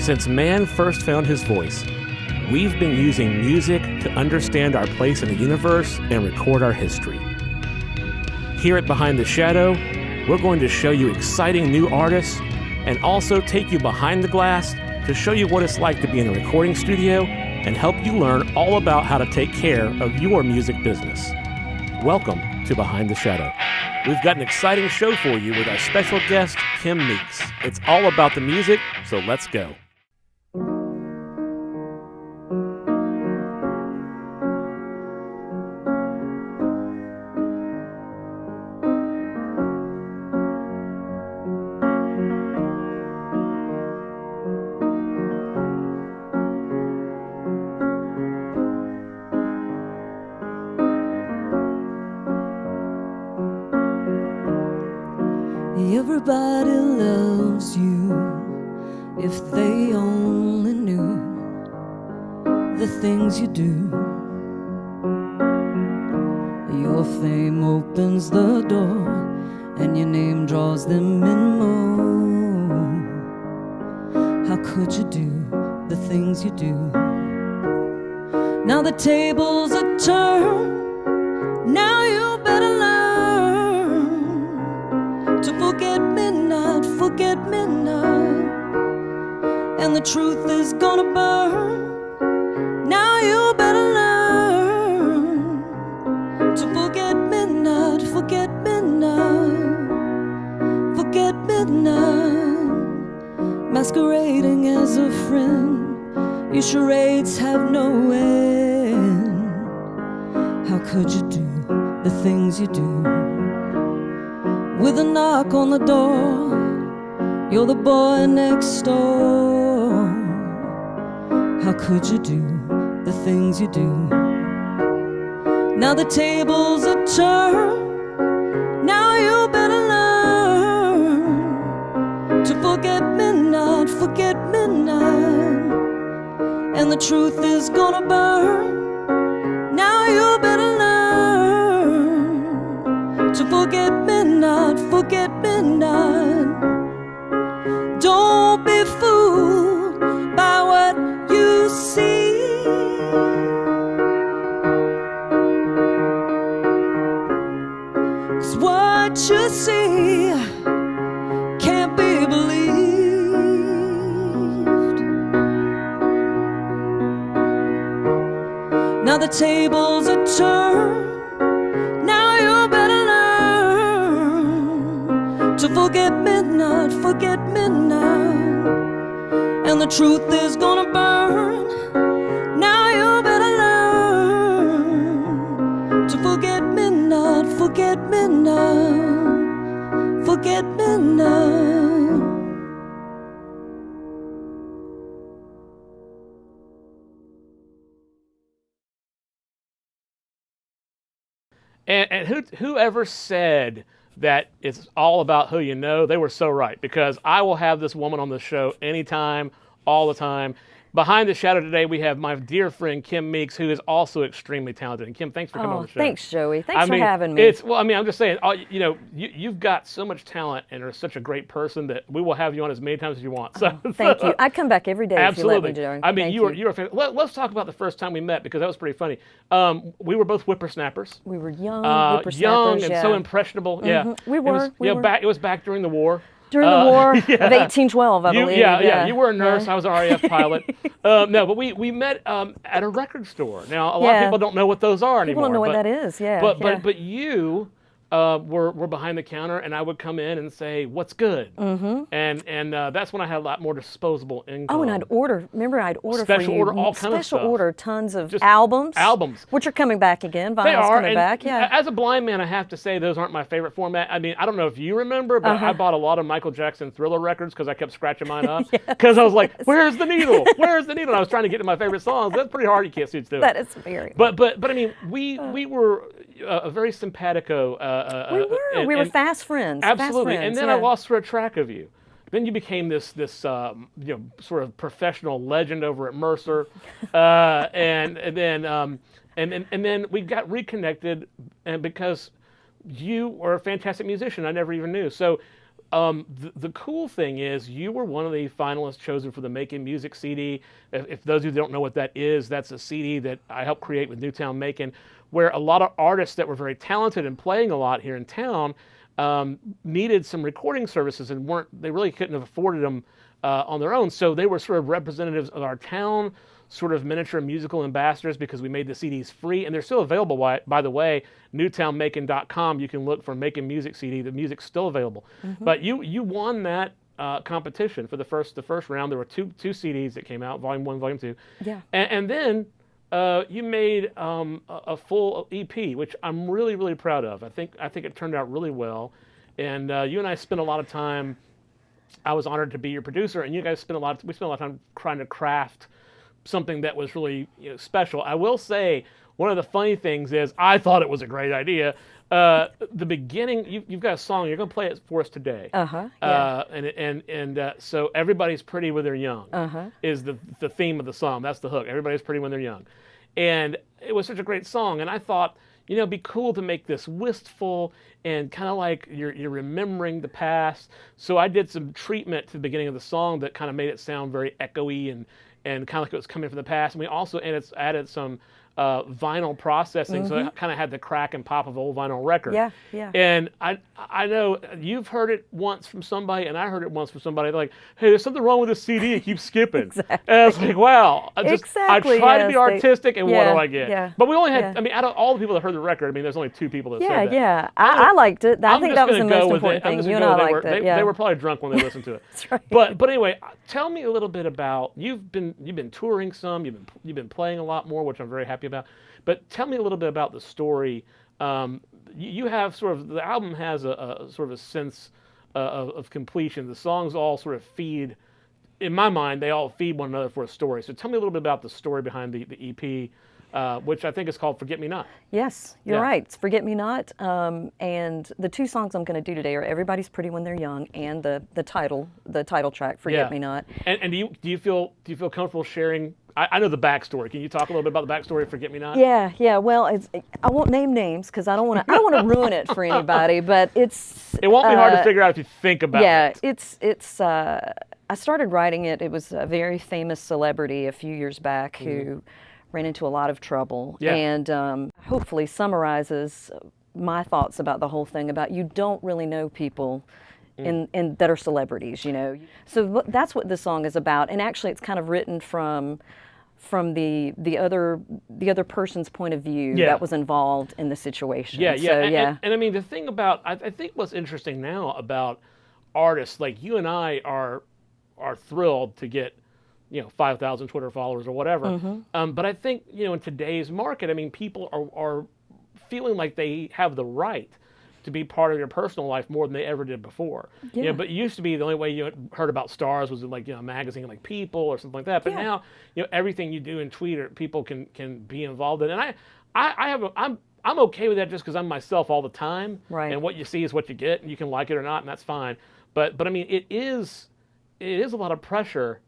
Since man first found his voice, we've been using music to understand our place in the universe and record our history. Here at Behind the Shadow, we're going to show you exciting new artists and also take you behind the glass to show you what it's like to be in a recording studio and help you learn all about how to take care of your music business. Welcome to Behind the Shadow. We've got an exciting show for you with our special guest, Kim Meeks. It's all about the music, so let's go. Everybody loves you if they only knew the things you do. Your fame opens the door and your name draws them in more. How could you do the things you do? Now the tables are turned. Now you better learn to forget midnight, and the truth is gonna burn. Now you better learn to forget midnight, masquerading as a friend. Your charades have no end. How could you do the things you do? With a knock on the door, you're the boy next door. How could you do the things you do? Now the tables are turned. Now you better learn to forget midnight, and the truth is gonna burn. Now you better learn to forget midnight. Don't be fooled by what you see. 'Cause what you see can't be believed. Now the tables are turned. Now you better learn to forget midnight, and the truth is gonna burn. Now you better learn to forget midnight. And whoever said that it's all about who you know, they were so right, because I will have this woman on the show anytime, all the time. Behind the Shadow today, we have my dear friend Kim Meeks, who is also extremely talented. And Kim, thanks for coming on the show. Thanks, Joey. Thanks for having me. I'm just saying, you've got so much talent and are such a great person that we will have you on as many times as you want. So thank you. I'd come back every day. Absolutely. If you let me, Joey. I mean, you were a fan. Let's talk about the first time we met, because that was pretty funny. We were both whippersnappers. We were young and so impressionable. Mm-hmm. Yeah, we were. It was back during the war. During the war of 1812, I believe. Yeah. You were a nurse. I was an RAF pilot. No, but we met at a record store. Now, a lot of people don't know what those are anymore. People don't know what that is. Yeah. But you were behind the counter, and I would come in and say, "What's good?" Mm-hmm. And that's when I had a lot more disposable income. Oh, and I'd order. Remember, I'd order special for you. Order, all kind of stuff. Special order, tons of albums. Albums, which are coming back again. Vinyl's they are coming back. Yeah. As a blind man, I have to say those aren't my favorite format. I mean, I don't know if you remember, but I bought a lot of Michael Jackson Thriller records because I kept scratching mine up. Because I was like, "Where's the needle? Where's the needle?" And I was trying to get to my favorite songs. That's pretty hard. You can't see it still. That is very. But I mean, we were a very simpatico. We were fast friends. Absolutely. Fast friends, and then I lost track of you. Then you became this sort of professional legend over at Mercer, and then we got reconnected, and because you were a fantastic musician, I never even knew. So the cool thing is you were one of the finalists chosen for the Making Music CD. If those of you don't know what that is, that's a CD that I helped create with Newtown Macon, where a lot of artists that were very talented and playing a lot here in town needed some recording services and they really couldn't have afforded them on their own. So they were sort of representatives of our town, sort of miniature musical ambassadors, because we made the CDs free, and they're still available. By the way, newtownmacon.com, you can look for Making Music CD. The music's still available. But you won that competition for the first round. There were two CDs that came out, Volume 1, Volume 2. Yeah. And then you made a full EP, which I'm really, really proud of. I think it turned out really well. And you and I spent a lot of time. I was honored to be your producer, and you guys spent a lot of time trying to craft something that was really special. I will say, one of the funny things is I thought it was a great idea. The beginning, you've got a song. You're going to play it for us today. Yeah. And so everybody's pretty when they're young is the theme of the song. That's the hook. Everybody's pretty when they're young, and it was such a great song. And I thought, it'd be cool to make this wistful and kind of like you're remembering the past. So I did some treatment to the beginning of the song that kind of made it sound very echoey and kind of like it was coming from the past. And we also added some vinyl processing, so it kind of had the crack and pop of an old vinyl record. Yeah, yeah. And I know you've heard it once from somebody, and I heard it once from somebody. They're like, "Hey, there's something wrong with this CD. It keeps skipping." Exactly. And I was like, "Wow, I try to be artistic, and what do I get?" Yeah, but we only had, out of all the people that heard the record, there's only 2 people that said that. Yeah, I liked it. I think that was the most important thing. You and I liked it. They were probably drunk when they listened to it. That's right. But anyway, tell me a little bit about you've been touring some, you've been playing a lot more, which I'm very happy about. But tell me a little bit about the story. You have the album has a sort of a sense of completion. The songs all sort of feed, in my mind, they all feed one another for a story. So tell me a little bit about the story behind the EP, which I think is called Forget Me Not. Yes, you're right. It's Forget Me Not. And the 2 songs I'm going to do today are Everybody's Pretty When They're Young and the title track, Forget Me Not. And do you feel comfortable sharing? I know the backstory. Can you talk a little bit about the backstory of Forget Me Not? Yeah. Well, I won't name names because I don't want to ruin it for anybody. But it won't be hard to figure out if you think about it. Yeah, it's. I started writing it. It was a very famous celebrity a few years back who ran into a lot of trouble, and hopefully summarizes my thoughts about the whole thing. About you don't really know people. And that are celebrities, So that's what this song is about. And actually, it's kind of written from the other person's point of view that was involved in the situation. Yeah. So, and I mean, the thing about I think what's interesting now about artists like you and I are thrilled to get 5,000 Twitter followers or whatever. But I think in today's market, I mean, people are feeling like they have the right to be part of your personal life more than they ever did before. Yeah. But it used to be the only way you heard about stars was in a magazine like People or something like that. But now, everything you do in Twitter, people can be involved in. And I'm okay with that just because I'm myself all the time. Right. And what you see is what you get, and you can like it or not, and that's fine. But I mean, it is a lot of pressure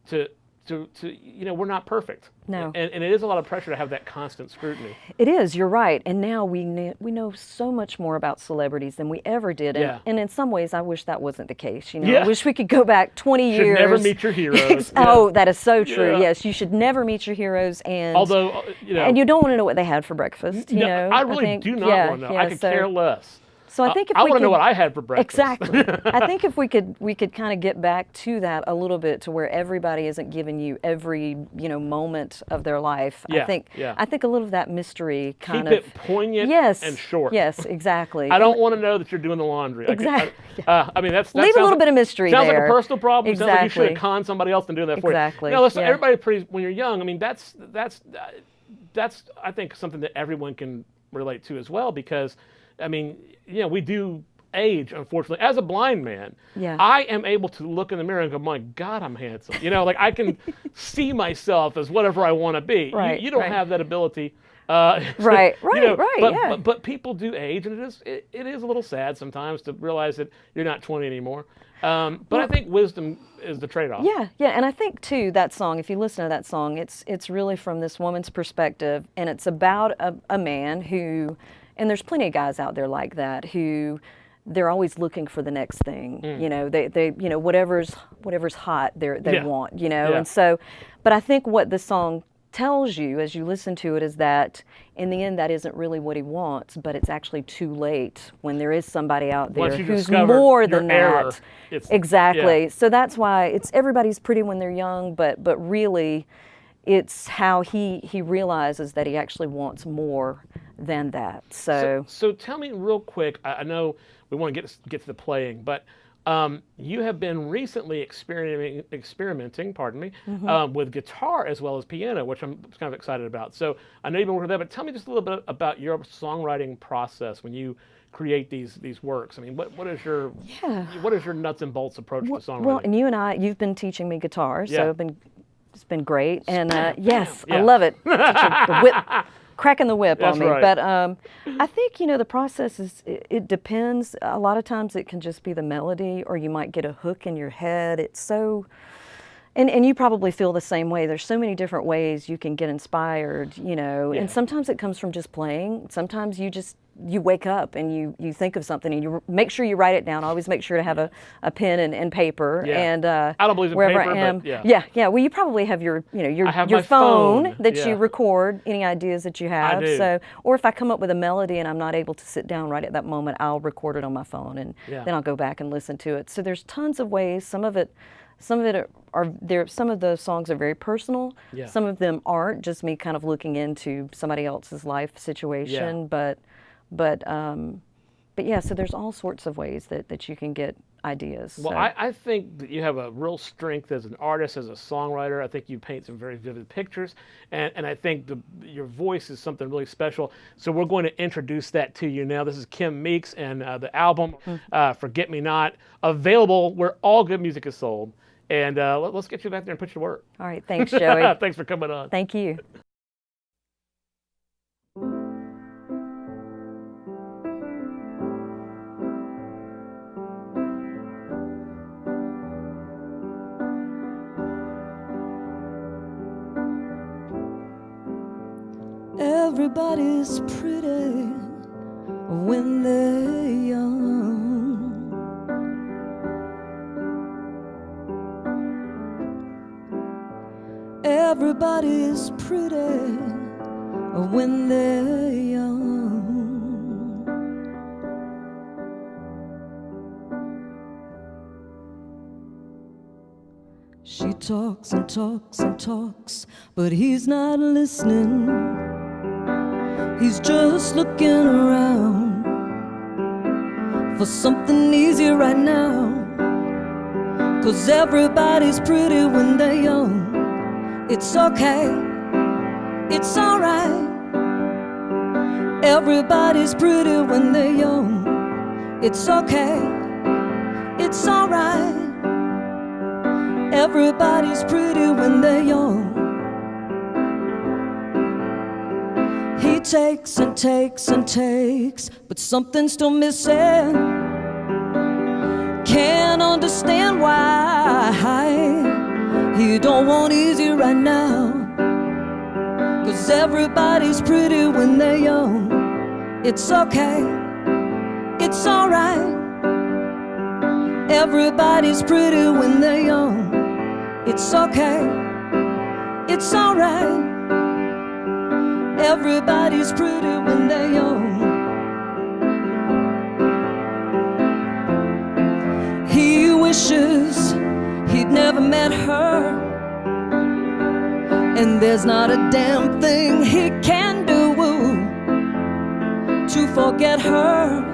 to we're not perfect. No. And it is a lot of pressure to have that constant scrutiny. It is, you're right. And now we know so much more about celebrities than we ever did. And in some ways, I wish that wasn't the case. I wish we could go back 20 years. Should never meet your heroes. Oh, that is so true. Yeah. Yes, you should never meet your heroes. And although, and you don't want to know what they had for breakfast. I really do not want to know. I could care less. So I think if I we want to know what I had for breakfast. Exactly. I think if we could kind of get back to that a little bit, to where everybody isn't giving you every moment of their life. I think a little of that mystery kind of keep it poignant and short. Yes, exactly. I don't want to know that you're doing the laundry. Exactly. I mean, that leave a little bit of mystery sounds there. Sounds like a personal problem. Exactly. Sounds like you should have conned somebody else into doing that for you. Exactly. Listen, everybody pretty when you're young. I mean, that's I think something that everyone can relate to as well, because I mean, we do age, unfortunately. As a blind man, I am able to look in the mirror and go, my God, I'm handsome. Like I can see myself as whatever I want to be. Right, you don't have that ability. Right. But people do age, and it is a little sad sometimes to realize that you're not 20 anymore. But I think wisdom is the trade-off. Yeah, and I think too that song, if you listen to that song, it's really from this woman's perspective, and it's about a man who, and there's plenty of guys out there like that who they're always looking for the next thing. You know, they you know, whatever's hot, they want, you know. And so, but I think what the song tells you as you listen to it is that in the end that isn't really what he wants, but it's actually too late when there is somebody out there who's more than that. Exactly. So that's why it's everybody's pretty when they're young, but really it's how he realizes that he actually wants more than that. So tell me real quick, I know we want to get to the playing, but you have been recently experimenting, pardon me, with guitar as well as piano, which I'm kind of excited about. So I know you've been working with that, but tell me just a little bit about your songwriting process when you create these works. I mean, what is your nuts and bolts approach to songwriting? Well, and you've been teaching me guitar, so it's been great, and yes, I love it. The whip, cracking the whip on me. Right. But I think, you know, the process is, it depends. A lot of times it can just be the melody, or you might get a hook in your head. It's so, and you probably feel the same way. There's so many different ways you can get inspired, you know, and sometimes it comes from just playing. Sometimes you wake up and you think of something and you make sure you write it down. Always make sure to have a pen and paper. And I don't believe in wherever paper, I am. but Well, you probably have your my phone that Yeah. you record any ideas that you have. I do. So, or if I come up with a melody and I'm not able to sit down right at that moment, I'll record it on my phone and then I'll go back and listen to it. So there's tons of ways. Some of the songs are very personal. Some of them aren't, just me kind of looking into somebody else's life situation. But yeah, so there's all sorts of ways that you can get ideas. Well, so. I think that you have a real strength as an artist, as a songwriter. I think you paint some very vivid pictures, and I think your voice is something really special. So we're going to introduce that to you now. This is Kim Meeks and the album, Forget Me Not, available where all good music is sold. And let's get you back there and put you to work. All right, thanks, Joey. Thanks for coming on. Thank you. Everybody's pretty when they're young. Everybody's pretty when they're young. She talks and talks and talks, but he's not listening. He's just looking around for something easy right now. 'Cause everybody's pretty when they're young. It's okay, it's alright. Everybody's pretty when they're young. It's okay, it's alright. Everybody's pretty when they're young. He takes and takes and takes, but something's still missing. Can't understand why he don't want easy right now. 'Cause everybody's pretty when they're young. It's okay, it's alright. Everybody's pretty when they're young. It's okay, it's alright. Everybody's pretty when they're young. He wishes he'd never met her, and there's not a damn thing he can do to forget her.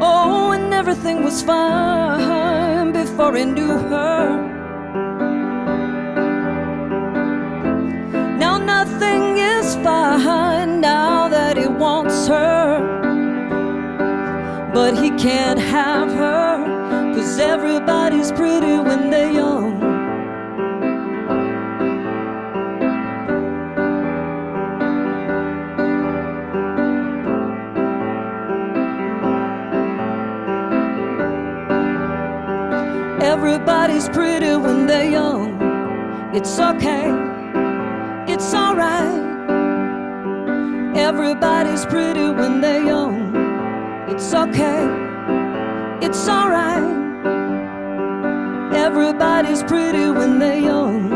Oh, and everything was fine before he knew her. Now nothing is fine now that he wants her. But he can't have her, 'cause everybody's pretty when they're young. Everybody's pretty when they're young. It's okay, it's alright. Everybody's pretty when they're young. It's okay, it's alright. Everybody's pretty when they're young.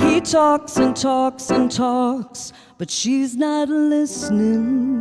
He talks and talks and talks, but she's not listening.